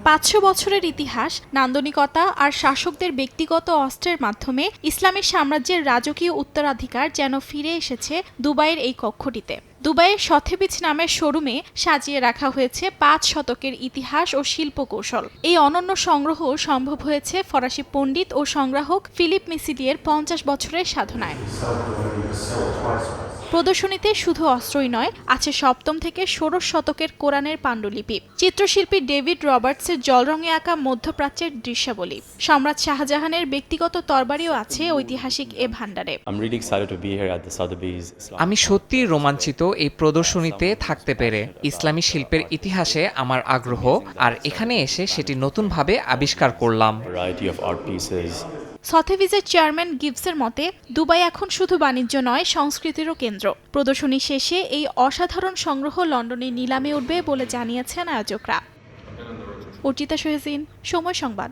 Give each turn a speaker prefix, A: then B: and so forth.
A: 500 বছরের ইতিহাস, নান্দনিকতা আর শাসকদের ব্যক্তিগত অস্ত্রের মাধ্যমে ইসলামী সাম্রাজ্যের রাজকীয় উত্তরাধিকার যেন ফিরে এসেছে দুবাইয়ের এই কক্ষটিতে। দুবাইয়ের সথেবিচ নামের শোরুমে সাজিয়ে রাখা হয়েছে 5 শতকের ইতিহাস ও শিল্পকৌশল। এই অনন্য সংগ্রহ সম্ভব হয়েছে ফরাসি পণ্ডিত ও সংগ্রাহক ফিলিপ মিসিলিয়ের 50 বছরের সাধনায়। প্রদর্শনীতে শুধু অস্ত্রই নয়, আছে সপ্তম থেকে ষোড়শ শতকের কোরআনের পাণ্ডুলিপি, চিত্রশিল্পী ডেভিড রবার্টসের জলরঙে আঁকা মধ্যপ্রাচ্যের দৃশ্যাবলী, সম্রাট শাহজাহানের ব্যক্তিগত তরবারিও আছে ঐতিহাসিক এ ভাণ্ডারে।
B: আমি সত্যিই রোমাঞ্চিত এই প্রদর্শনীতে থাকতে পেরে। ইসলামী শিল্পের ইতিহাসে আমার আগ্রহ, আর এখানে এসে সেটি নতুনভাবে আবিষ্কার করলাম।
A: সথেবিজের চেয়ারম্যান গিবসের মতে, দুবাই এখন শুধু বাণিজ্য নয়, সংস্কৃতিরও কেন্দ্র। প্রদর্শনী শেষে এই অসাধারণ সংগ্রহ লন্ডনে নিলামে উঠবে বলে জানিয়েছেন আয়োজকরা। অর্চিতা শহীন, সময় সংবাদ।